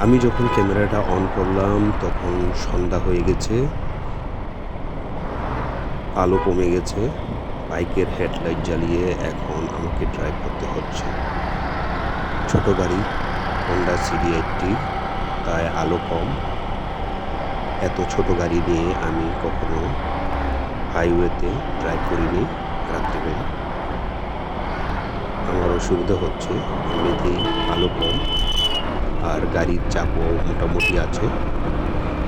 আমি যখন ক্যামেরাটা অন করলাম তখন সন্ধ্যা হয়ে গেছে, আলো কমে গেছে। বাইকের হেডলাইট জ্বালিয়ে এখন আমাকে ড্রাইভ করতে হচ্ছে। ছোট গাড়ি, হন্ডা সিডি80, তাই আলো কম। এত ছোট গাড়ি নিয়ে আমি কখনো হাইওয়েতে ড্রাইভ করিনি রাত্রিবেলা। আমার অসুবিধা হচ্ছে, এমনিতেই আলো কম আর গাড়ির চাপও মোটামুটি আছে,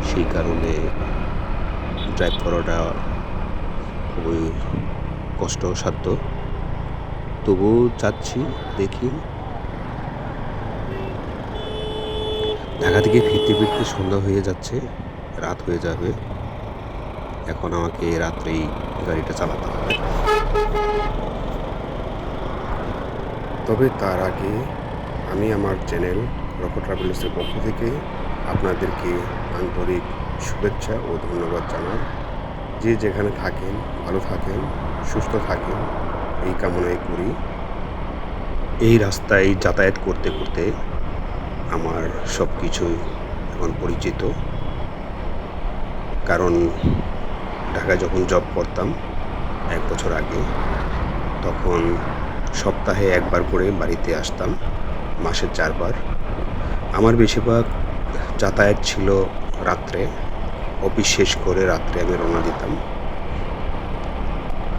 সেই কারণে ড্রাইভ করাটা খুবই কষ্টসাধ্য। তবুও যাচ্ছি, দেখি। ঢাকা থেকে ফিরতে ফিরতে সন্ধ্যা হয়ে যাচ্ছে, রাত হয়ে যাবে। এখন আমাকে রাত্রেই গাড়িটা চালাতে হবে। তবে তার আগে আমি আমার চ্যানেল রকো ট্রাভেলার্সের পক্ষ থেকে আপনাদেরকে আন্তরিক শুভেচ্ছা ও ধন্যবাদ জানাই। যে যেখানে থাকেন ভালো থাকেন, সুস্থ থাকেন, এই কামনাই করি। এই রাস্তায় যাতায়াত করতে করতে আমার সব কিছুই এখন পরিচিত। কারণ ঢাকায় যখন জব করতাম 1 বছর আগে, তখন সপ্তাহে একবার করে বাড়িতে আসতাম, মাসে 4 বার। আমার বেশিরভাগ যাতায়াত ছিল রাত্রে। অফিস শেষ করে রাত্রে আমি রওনা দিতাম।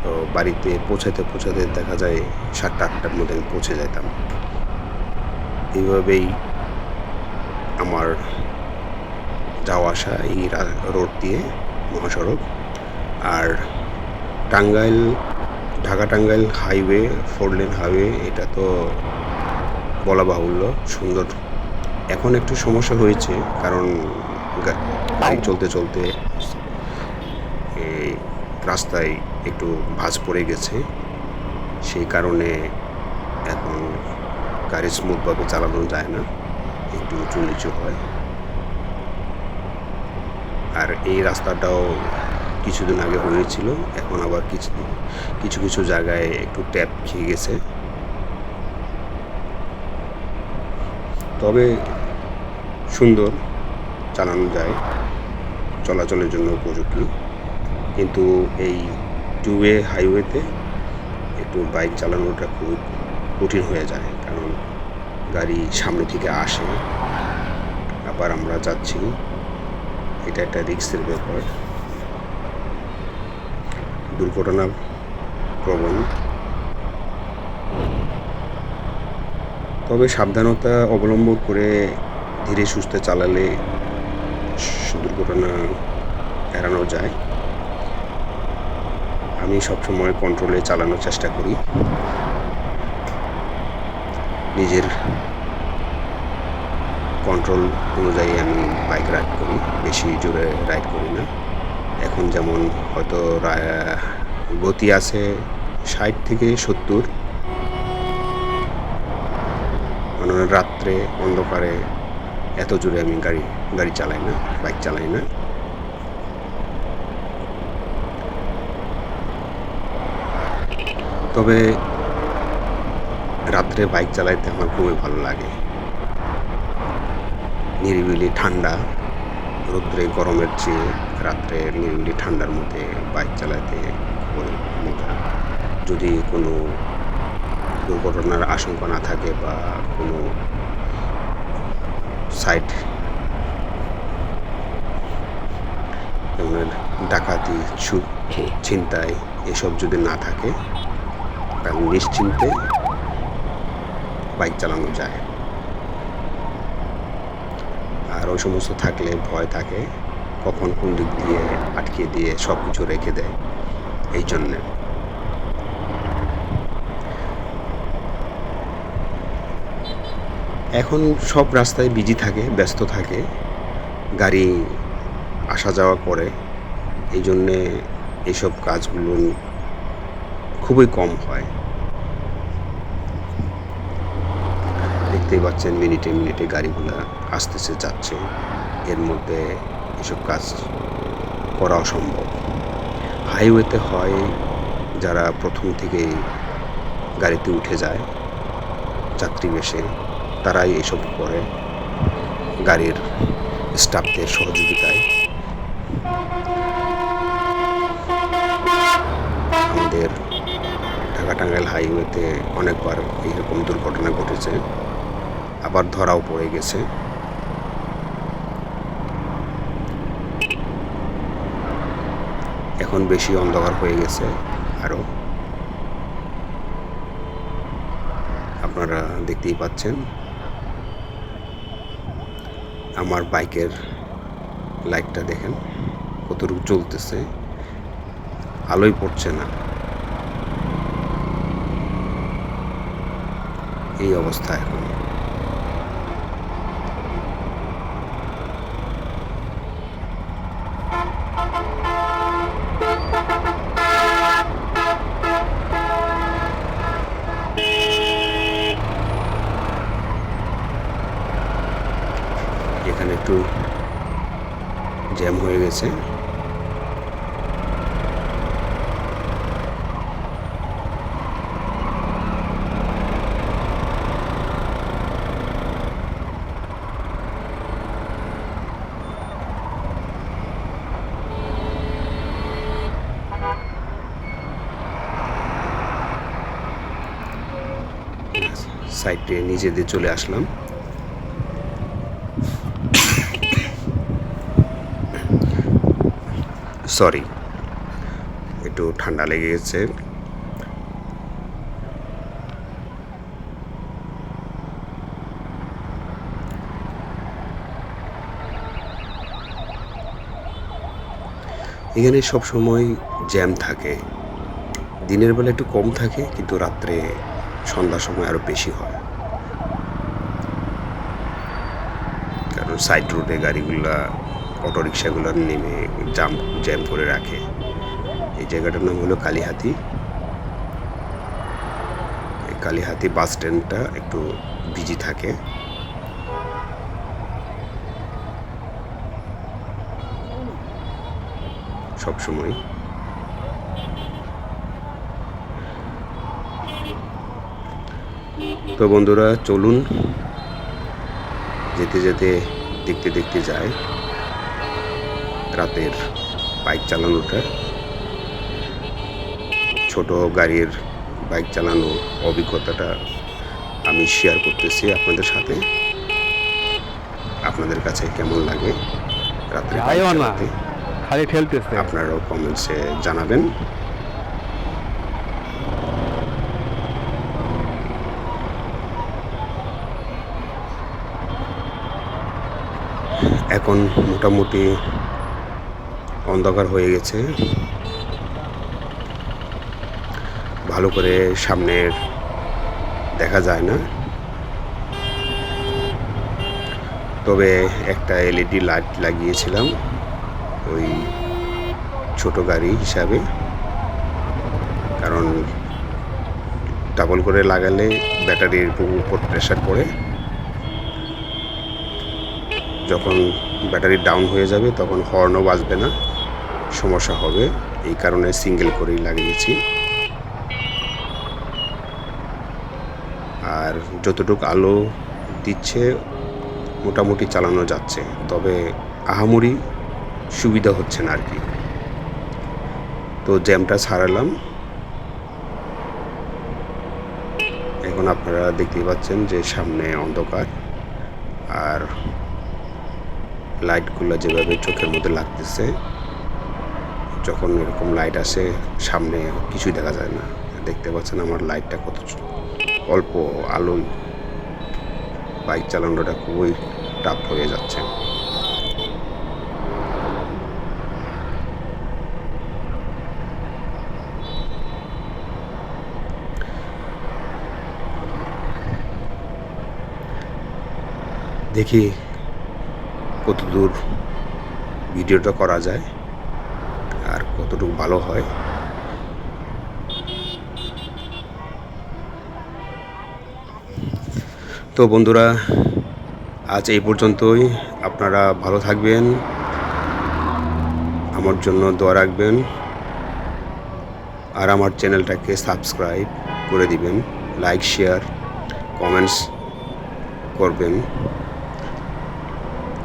তো বাড়িতে পৌঁছাতে পৌঁছাতে দেখা যায় 7টা-8টার মধ্যে আমি পৌঁছে যেতাম। এইভাবেই আমার যাওয়া আসা এই রোড দিয়ে, মহাসড়ক। আর Tangail, Dhaka Tangail highway, 4 lane highway, এটা তো বলা বাহুল্য সুন্দর। এখন একটু সমস্যা হয়েছে, কারণ গাড়ি চলতে চলতে এই রাস্তায় একটু ভাঁজ পড়ে গেছে, সেই কারণে এখন গাড়ি স্মুথভাবে চালানো যায় না, একটু উঁচু নিচু হয়। আর এই রাস্তাটাও কিছুদিন আগে হয়েছিল, এখন আবার কিছু কিছু জায়গায় একটু ট্যাপ খেয়ে গেছে। তবে সুন্দর, চালানো যায়, চলাচলের জন্য উপযোগী। কিন্তু এই 2 ওয়ে হাইওয়েতে একটু বাইক চালানোটা খুব কঠিন হয়ে যায়, কারণ গাড়ি সামনে থেকে আসে, আবার আমরা যাচ্ছি, এটা একটা রিস্কের ব্যাপার, দুর্ঘটনা প্রবণ। তবে সাবধানতা অবলম্বন করে ধীরে সুস্থে চালালে দুর্ঘটনা এড়ানো যায়। আমি সবসময় কন্ট্রোলে চালানোর চেষ্টা করি, নিজের কন্ট্রোল অনুযায়ী আমি বাইক রাইড করি, বেশি জোরে রাইড করি না। এখন যেমন হয়তো গতি আছে 60 থেকে 70, মানে রাত্রে অন্ধকারে এত জোরে আমি গাড়ি চালাই না, বাইক চালাই না। তবে রাত্রে বাইক চালাইতে আমার খুবই ভালো লাগে। নিরিবিলি ঠান্ডা, রৌদ্রে গরমের চেয়ে রাত্রে নিরিবিলি ঠান্ডার মধ্যে বাইক চালাতে খুবই মজা। যদি কোনো দুর্ঘটনার আশঙ্কা না থাকে বা কোনো সাইড যেমন ডাকাতি, ছিনতাই এসব যদি না থাকে, তাহলে নিশ্চিন্তে বাইক চালানো যায়। আর ওই সমস্ত থাকলে ভয় থাকে, কখন কোন দিক দিয়ে আটকে দিয়ে সব কিছু রেখে দেয়, এই জন্যে। এখন সব রাস্তায় বিজি থাকে, ব্যস্ত থাকে, গাড়ি আসা যাওয়া করে, এই জন্যে এইসব কাজগুলো খুবই কম হয়। দেখতেই পাচ্ছেন মিনিটে মিনিটে গাড়িগুলা আসতেছে যাচ্ছে, এর মধ্যে এসব কাজ করা অসম্ভব। হাইওয়েতে হয় যারা প্রথম থেকেই গাড়িতে উঠে যায় যাত্রী বেশে, তারাই এসব করে। গাড়ির স্টাফদের সহযোগিতায় আমাদের ঢাকা টাঙ্গাইল হাইওয়েতে অনেকবার এইরকম দুর্ঘটনা ঘটেছে, আবার ধরাও পড়ে গেছে। এখন বেশি অন্ধকার হয়ে গেছে আরও, আপনারা দেখতেই পাচ্ছেন। আমার বাইকের লাইটটা দেখেন কতটুকু জ্বলতেছে, আলোই পড়ছে না, এই অবস্থা এখন। এখানে একটু জ্যাম হয়ে গেছে। সাইডে নিচে দিয়ে চলে আসলাম। সরি, একটু ঠান্ডা লেগে গেছে। এখানে সব সময় জ্যাম থাকে, দিনের বেলা একটু কম থাকে, কিন্তু রাত্রে সন্ধ্যার সময় আরো বেশি হয়, কারণ সাইড রোডে গাড়িগুলা অটোরিকশাগুলো নেমে জ্যাম করে রাখে। এই জায়গাটার নাম হলো কালীহাতি। এই কালীহাতি বাস স্ট্যান্ডটা একটু বিজি থাকে। সব সময়। তো বন্ধুরা চলুন যেতে যেতে দেখতে দেখতে যায় রাতের বাইক চালানোটা। ছোট গাড়ির বাইক চালানোর অভিজ্ঞতাটা আমি শেয়ার করতেছি আপনাদের সাথে। আপনাদের কাছে কেমন লাগে রাত্রে বাইক চালাতে আপনারাও কমেন্টসে জানাবেন। এখন মোটামুটি অন্ধকার হয়ে গেছে, ভালো করে সামনের দেখা যায় না, তবে একটা এলইডি লাইট লাগিয়েছিলাম ওই ছোট গাড়ি হিসাবে, কারণ ডাবল করে লাগালে ব্যাটারির উপর প্রেসার পড়ে, যখন ব্যাটারি ডাউন হয়ে যাবে তখন হর্নও বাজবে না, সমস্যা হবে। এই কারণে সিঙ্গেল করেই লাগিয়েছি। আর যতটুকু আলো দিচ্ছে মোটামুটি চালানো যাচ্ছে, তবে আহামরি সুবিধা হচ্ছে না আর কি। তো জ্যামটা ছাড়ালাম। এখন আপনারা দেখতেই পাচ্ছেন যে সামনে অন্ধকার, আর লাইটগুলো যেভাবে চোখের মধ্যে লাগতেছে, যখন এরকম লাইট আসে সামনে কিছুই দেখা যায় না। দেখতে পাচ্ছেন আমার লাইটটা কত অল্প আলোয় বাইক চালানোটা খুবই টাফ হয়ে যাচ্ছে। দেখি কতদূর ভিডিওটা করা যায় আর কতটুকু ভালো হয়। তো বন্ধুরা আজ এই পর্যন্তই। আপনারা ভালো থাকবেন, আমার জন্য দোয়া রাখবেন, আর আমার চ্যানেলটাকে সাবস্ক্রাইব করে দিবেন, লাইক শেয়ার কমেন্টস করবেন।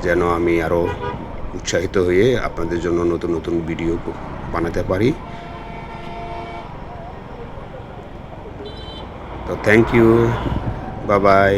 যেন আমি আরও উৎসাহিত হয়ে আপনাদের জন্য নতুন নতুন ভিডিও বানাতে পারি। তো থ্যাংক ইউ, বাই বাই।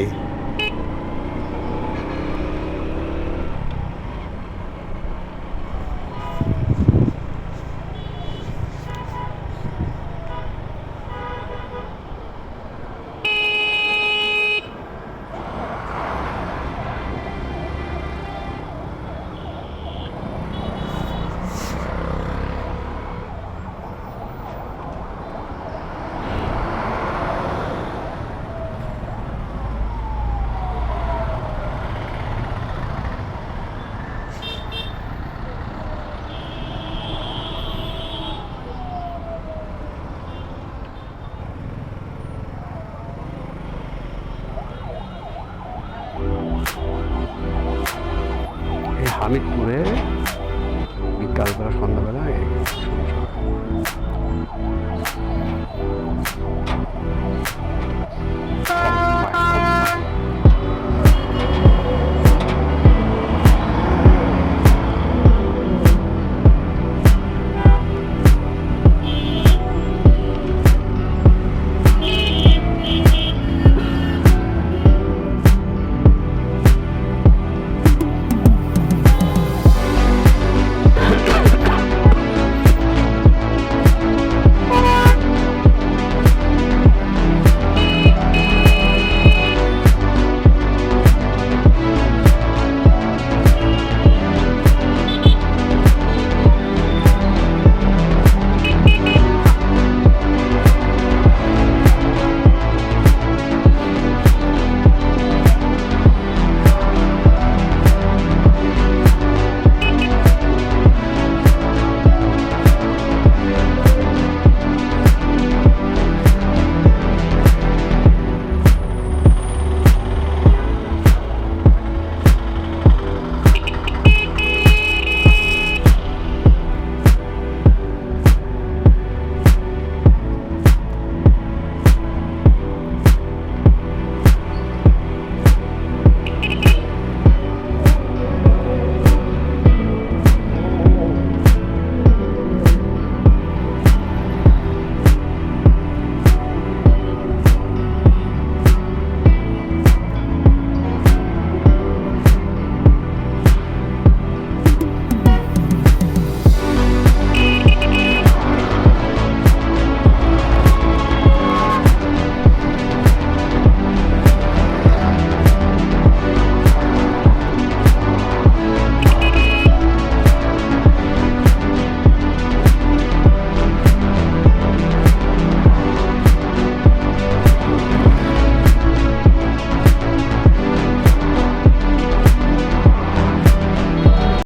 এই হামিদপুরে বিকালবেলা সন্ধ্যাবেলা এই সমস্যা হয়।